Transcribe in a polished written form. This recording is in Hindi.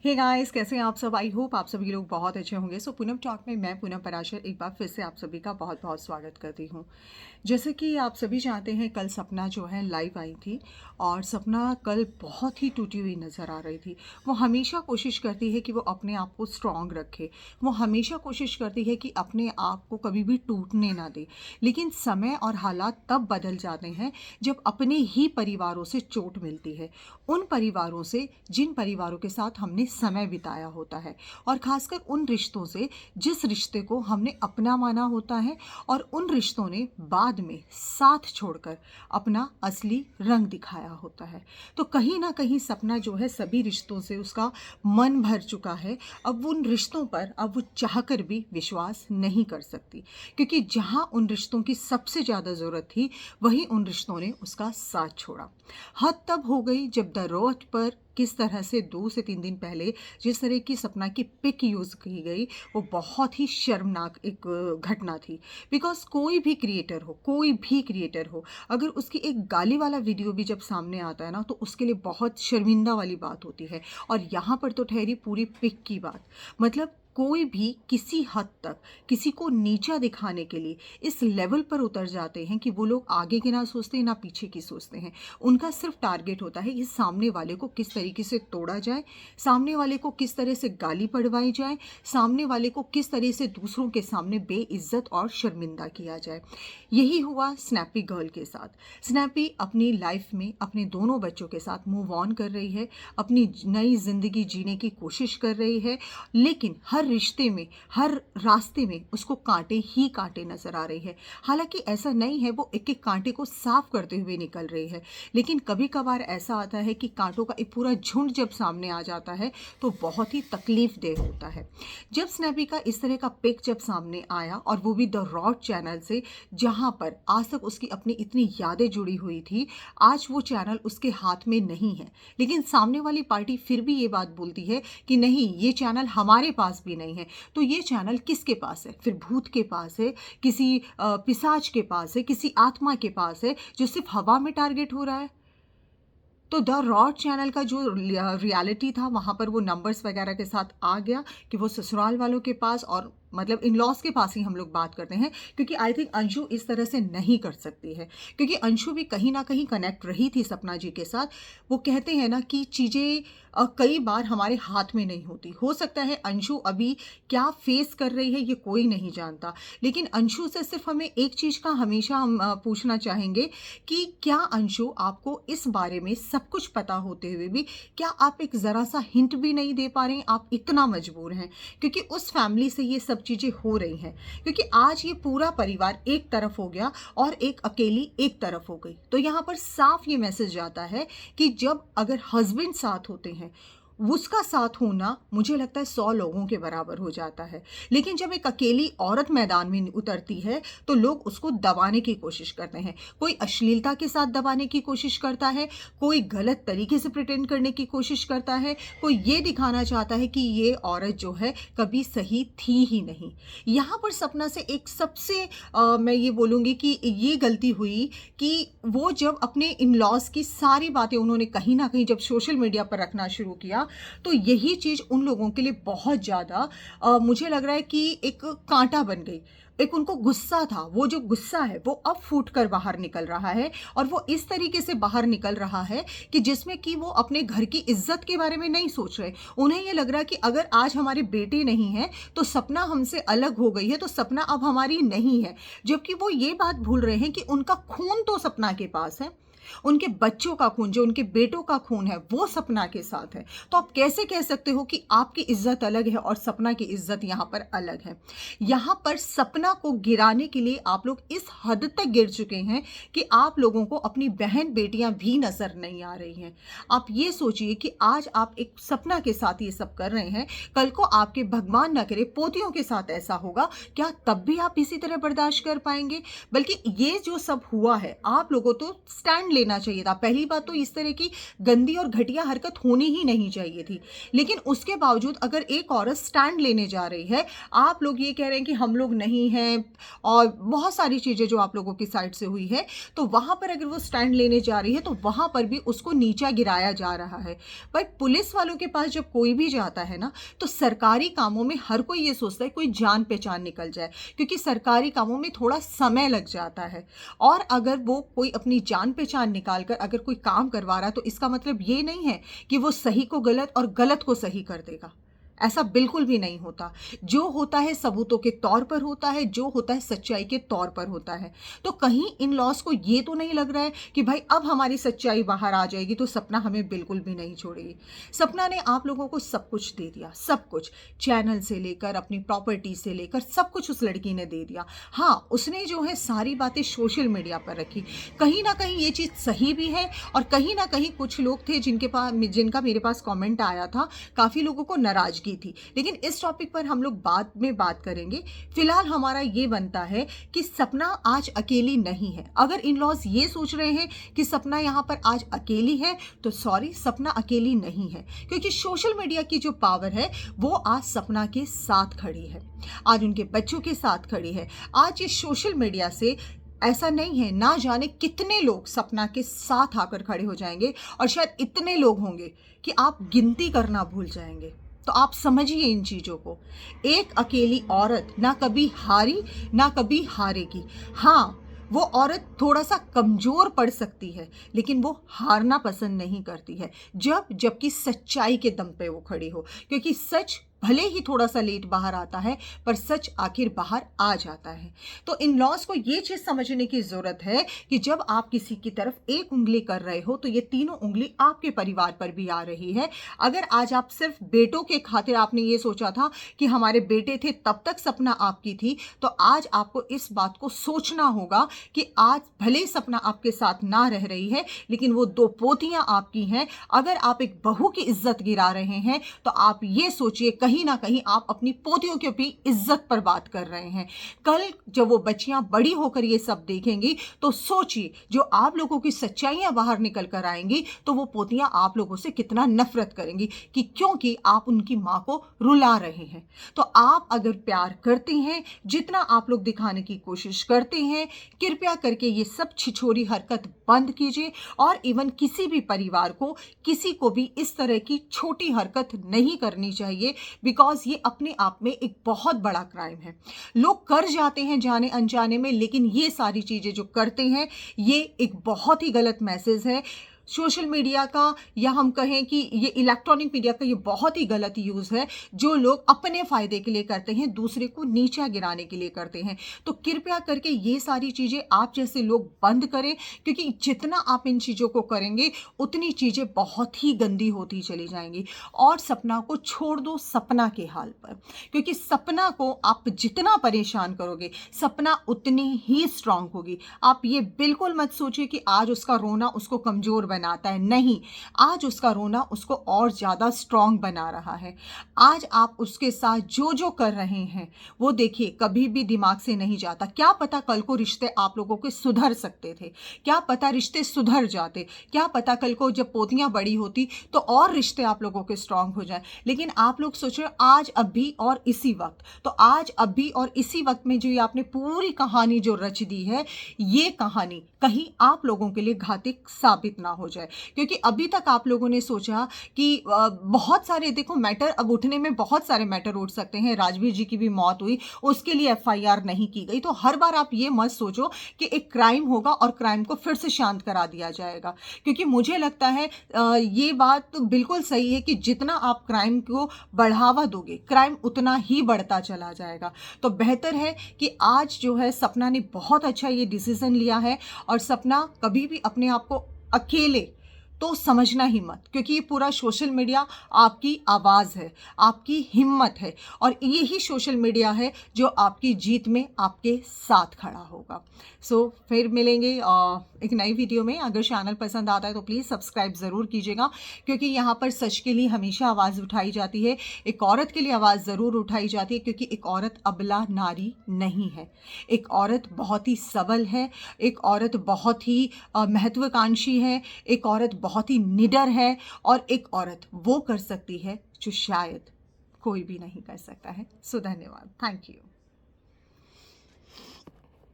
हे गाइस, कैसे हैं आप सब। आई होप आप सभी लोग बहुत अच्छे होंगे। सो पूनम टॉक में मैं पूनम पराशर एक बार फिर से आप सभी का बहुत बहुत स्वागत करती हूँ। जैसे कि आप सभी जानते हैं, कल सपना जो है लाइव आई थी और सपना कल बहुत ही टूटी हुई नज़र आ रही थी। वो हमेशा कोशिश करती है कि वो अपने आप को स्ट्रॉन्ग रखे। वो हमेशा कोशिश करती है कि अपने आप को कभी भी टूटने ना दे। लेकिन समय और हालात तब बदल जाते हैं जब अपने ही परिवारों से चोट मिलती है। उन परिवारों से जिन परिवारों के साथ हमने समय बिताया होता है, और ख़ासकर उन रिश्तों से जिस रिश्ते को हमने अपना माना होता है, और उन रिश्तों ने बाद में साथ छोड़कर अपना असली रंग दिखाया होता है। तो कहीं ना कहीं सपना जो है सभी रिश्तों से उसका मन भर चुका है। अब उन रिश्तों पर अब वो चाहकर भी विश्वास नहीं कर सकती, क्योंकि जहाँ उन रिश्तों की सबसे ज़्यादा ज़रूरत थी वहीं उन रिश्तों ने उसका साथ छोड़ा। हद तब हो गई जब द रोड पर किस तरह से 2 से 3 दिन पहले जिस तरह की सपना की पिक यूज़ की गई, वो बहुत ही शर्मनाक एक घटना थी। बिकॉज़ कोई भी क्रिएटर हो, अगर उसकी एक गाली वाला वीडियो भी जब सामने आता है ना, तो उसके लिए बहुत शर्मिंदा वाली बात होती है। और यहाँ पर तो ठहरी पूरी पिक की बात। मतलब कोई भी किसी हद तक किसी को नीचा दिखाने के लिए इस लेवल पर उतर जाते हैं कि वो लोग आगे की ना सोचते हैं ना पीछे की सोचते हैं। उनका सिर्फ टारगेट होता है कि सामने वाले को किस तरीके से तोड़ा जाए, सामने वाले को किस तरह से गाली पड़वाई जाए, सामने वाले को किस तरह से दूसरों के सामने बेइज्जत और शर्मिंदा किया जाए। यही हुआ स्नैपी गर्ल के साथ। स्नैपी अपनी लाइफ में अपने दोनों बच्चों के साथ मूव ऑन कर रही है, अपनी नई ज़िंदगी जीने की कोशिश कर रही है। लेकिन हर रिश्ते में, हर रास्ते में उसको कांटे ही कांटे नज़र आ रही है। हालांकि ऐसा नहीं है वो एक एक कांटे को साफ करते हुए निकल रही है, लेकिन कभी कभार ऐसा आता है कि कांटों का एक पूरा झुंड जब सामने आ जाता है तो बहुत ही तकलीफ देह होता है। जब स्नैपी का इस तरह का पिक जब सामने आया, और वो भी द रॉड चैनल से, जहां पर आज तक उसकी अपनी इतनी यादें जुड़ी हुई थी, आज वो चैनल उसके हाथ में नहीं है। लेकिन सामने वाली पार्टी फिर भी ये बात बोलती है कि नहीं, ये चैनल हमारे पास भी नहीं है। तो ये चैनल किसके पास है? फिर भूत के पास है, किसी पिशाच के पास है, किसी आत्मा के पास है जो सिर्फ हवा में टारगेट हो रहा है। तो द रॉड चैनल का जो रियलिटी था, वहाँ पर वो नंबर्स वगैरह के साथ आ गया कि वो ससुराल वालों के पास, और मतलब इन लॉज के पास ही हम लोग बात करते हैं, क्योंकि आई थिंक अंशु इस तरह से नहीं कर सकती है, क्योंकि अंशु भी कहीं ना कहीं कनेक्ट रही थी सपना जी के साथ। वो कहते हैं ना कि चीज़ें कई बार हमारे हाथ में नहीं होती। हो सकता है अंशु अभी क्या फेस कर रही है ये कोई नहीं जानता, लेकिन अंशु से सिर्फ हमें एक चीज़ का हमेशा हम पूछना चाहेंगे कि क्या अंशु, आपको इस बारे में सब कुछ पता होते हुए भी क्या आप एक ज़रा सा हिंट भी नहीं दे पा रहे हैं? आप इतना मजबूर हैं क्योंकि उस फैमिली से ये सब चीज़ें हो रही हैं, क्योंकि आज ये पूरा परिवार एक तरफ हो गया और एक अकेली एक तरफ हो गई। तो यहाँ पर साफ ये मैसेज जाता है कि जब अगर हस्बैंड साथ होते हैं, उसका साथ होना मुझे लगता है 100 लोगों के बराबर हो जाता है। लेकिन जब एक अकेली औरत मैदान में उतरती है तो लोग उसको दबाने की कोशिश करते हैं। कोई अश्लीलता के साथ दबाने की कोशिश करता है, कोई गलत तरीके से प्रिटेंड करने की कोशिश करता है, कोई ये दिखाना चाहता है कि ये औरत जो है कभी सही थी ही नहीं। यहाँ पर सपना से एक सबसे मैं ये बोलूँगी कि ये गलती हुई कि वो जब अपने इन लॉज की सारी बातें उन्होंने कहीं ना कहीं जब सोशल मीडिया पर रखना शुरू किया, तो यही चीज़ उन लोगों के लिए बहुत ज़्यादा मुझे लग रहा है कि एक कांटा बन गई। एक उनको गुस्सा था, वो जो गुस्सा है वो अब फूट कर बाहर निकल रहा है, और वो इस तरीके से बाहर निकल रहा है कि जिसमें कि वो अपने घर की इज्जत के बारे में नहीं सोच रहे। उन्हें ये लग रहा है कि अगर आज हमारे बेटे नहीं हैं तो सपना हमसे अलग हो गई है, तो सपना अब हमारी नहीं है। जबकि वो ये बात भूल रहे हैं कि उनका खून तो सपना के पास है, उनके बच्चों का खून, जो उनके बेटों का खून है, वो सपना के साथ है। तो आप कैसे कह सकते हो कि आपकी इज्जत अलग है और सपना की इज्जत यहाँ पर अलग है? यहाँ पर सपना को गिराने के लिए आप लोग इस हद तक गिर चुके हैं कि आप लोगों को अपनी बहन बेटियां भी नजर नहीं आ रही हैं। आप ये सोचिए कि आज आप एक सपना के साथ ये सब कर रहे हैं, कल को आपके भगवान न करे पोतियों के साथ ऐसा होगा, क्या तब भी आप इसी तरह बर्दाश्त कर पाएंगे? बल्कि ये जो सब हुआ है, आप लोगों तो स्टैंड लेना चाहिए था। पहली बात तो इस तरह की गंदी और घटिया हरकत होनी ही नहीं चाहिए थी। लेकिन उसके बावजूद अगर एक औरत स्टैंड लेने जा रही है, आप लोग ये कह रहे हैं कि हम लोग नहीं हैं और बहुत सारी चीज़ें जो आप लोगों की साइड से हुई है, तो वहाँ पर अगर वो स्टैंड लेने जा रही है तो वहाँ पर भी उसको नीचा गिराया जा रहा है। पर पुलिस वालों के पास जब कोई भी जाता है ना, तो सरकारी कामों में हर कोई ये सोचता है कोई जान पहचान निकल जाए, क्योंकि सरकारी कामों में थोड़ा समय लग जाता है। और अगर वो कोई अपनी जान पहचान निकाल कर अगर कोई काम करवा रहा है, तो इसका मतलब ये नहीं है कि वो सही को गलत और गलत को सही कर देगा। ऐसा बिल्कुल भी नहीं होता। जो होता है सबूतों के तौर पर होता है, जो होता है सच्चाई के तौर पर होता है। तो कहीं इन लॉस को ये तो नहीं लग रहा है कि भाई अब हमारी सच्चाई बाहर आ जाएगी तो सपना हमें बिल्कुल भी नहीं छोड़ेगी। सपना ने आप लोगों को सब कुछ दे दिया, सब कुछ, चैनल से लेकर अपनी प्रॉपर्टी से लेकर सब कुछ उस लड़की ने दे दिया। हाँ, उसने जो है सारी बातें सोशल मीडिया पर रखी। कहीं ना कहीं ये चीज़ सही भी है और कहीं ना कहीं कुछ लोग थे जिनका मेरे पास कमेंट आया था, काफ़ी लोगों को नाराज़गी थी। लेकिन इस टॉपिक पर हम लोग बाद में बात करेंगे। फिलहाल हमारा ये बनता है कि सपना आज अकेली नहीं है। अगर इन लॉज ये सोच रहे हैं कि सपना यहाँ पर आज अकेली है, तो सॉरी, सपना अकेली नहीं है, क्योंकि सोशल मीडिया की जो पावर है वो आज सपना के साथ खड़ी है, आज उनके बच्चों के साथ खड़ी है। आज ये सोशल मीडिया से ऐसा नहीं है, ना जाने कितने लोग सपना के साथ आकर खड़े हो जाएंगे और शायद इतने लोग होंगे कि आप गिनती करना भूल जाएंगे। तो आप समझिए इन चीज़ों को। एक अकेली औरत ना कभी हारी ना कभी हारेगी। हाँ, वो औरत थोड़ा सा कमज़ोर पड़ सकती है, लेकिन वो हारना पसंद नहीं करती है, जबकि सच्चाई के दम पे वो खड़ी हो, क्योंकि सच भले ही थोड़ा सा लेट बाहर आता है, पर सच आखिर बाहर आ जाता है। तो इन लॉज को ये चीज़ समझने की ज़रूरत है कि जब आप किसी की तरफ एक उंगली कर रहे हो, तो ये तीनों उंगली आपके परिवार पर भी आ रही है। अगर आज आप सिर्फ बेटों के खातिर आपने ये सोचा था कि हमारे बेटे थे तब तक सपना आपकी थी, तो आज आपको इस बात को सोचना होगा कि आज भले सपना आपके साथ ना रह रही है, लेकिन वो 2 पोतियां आपकी हैं। अगर आप एक बहू की इज्जत गिरा रहे हैं, तो आप ये सोचिए कहीं ना कहीं आप अपनी पोतियों की भी इज्जत पर बात कर रहे हैं। कल जब वो बच्चियां बड़ी होकर ये सब देखेंगी, तो सोचिए जो आप लोगों की सच्चाइयां बाहर निकल कर आएंगी, तो वो पोतियां आप लोगों से कितना नफरत करेंगी कि क्योंकि आप उनकी माँ को रुला रहे हैं। तो आप अगर प्यार करते हैं, जितना आप लोग दिखाने की कोशिश करते हैं, कृपया करके ये सब छिछोरी हरकत बंद कीजिए। और इवन किसी भी परिवार को, किसी को भी इस तरह की छोटी हरकत नहीं करनी चाहिए, बिकॉज ये अपने आप में एक बहुत बड़ा क्राइम है। लोग कर जाते हैं जाने अनजाने में, लेकिन ये सारी चीज़ें जो करते हैं, ये एक बहुत ही गलत मैसेज है। सोशल मीडिया का, या हम कहें कि ये इलेक्ट्रॉनिक मीडिया का, ये बहुत ही गलत यूज़ है, जो लोग अपने फ़ायदे के लिए करते हैं, दूसरे को नीचा गिराने के लिए करते हैं। तो कृपया करके ये सारी चीज़ें आप जैसे लोग बंद करें, क्योंकि जितना आप इन चीज़ों को करेंगे उतनी चीज़ें बहुत ही गंदी होती चली जाएंगी। और सपना को छोड़ दो सपना के हाल पर, क्योंकि सपना को आप जितना परेशान करोगे, सपना उतनी ही स्ट्रांग होगी। आप ये बिल्कुल मत सोचिए कि आज उसका रोना उसको कमज़ोर बनाता है, नहीं, आज उसका रोना उसको और ज़्यादा स्ट्रांग बना रहा है। आज आप उसके साथ जो जो कर रहे हैं, वो देखिए कभी भी दिमाग से नहीं जाता। क्या पता कल को रिश्ते आप लोगों के सुधर सकते थे, क्या पता रिश्ते सुधर जाते, क्या पता कल को जब पोतियां बड़ी होती तो और रिश्ते आप लोगों के स्ट्रांग हो जाए। लेकिन आप लोग सोच रहे आज, अभी और इसी वक्त। तो आज, अभी और इसी वक्त में जो ये आपने पूरी कहानी जो रच दी है, ये कहानी कहीं आप लोगों के लिए घातक साबित ना हो जाए। क्योंकि अभी तक आप लोगों ने सोचा कि बहुत सारे, देखो मैटर अब उठने में बहुत सारे मैटर उठ सकते हैं। राजवीर जी की भी मौत हुई, उसके लिए एफआईआर नहीं की गई। तो हर बार आप ये मत सोचो कि एक क्राइम होगा और क्राइम को फिर से शांत करा दिया जाएगा, क्योंकि मुझे लगता है ये बात तो बिल्कुल सही है कि जितना आप क्राइम को बढ़ावा दोगे, क्राइम उतना ही बढ़ता चला जाएगा। तो बेहतर है कि आज जो है सपना ने बहुत अच्छा ये डिसीजन लिया है, और सपना कभी भी अपने आप को अकेले तो समझना ही मत, क्योंकि ये पूरा सोशल मीडिया आपकी आवाज़ है, आपकी हिम्मत है, और यही सोशल मीडिया है जो आपकी जीत में आपके साथ खड़ा होगा। सो फिर मिलेंगे एक नई वीडियो में। अगर चैनल पसंद आता है तो प्लीज़ सब्सक्राइब ज़रूर कीजिएगा, क्योंकि यहाँ पर सच के लिए हमेशा आवाज़ उठाई जाती है, एक औरत के लिए आवाज़ ज़रूर उठाई जाती है, क्योंकि एक औरत अबला नारी नहीं है। एक औरत बहुत ही सबल है, एक औरत बहुत ही महत्वाकांक्षी है, एक औरत बहुत ही निडर है, और एक औरत वो कर सकती है जो शायद कोई भी नहीं कर सकता है। सो धन्यवाद, थैंक यू।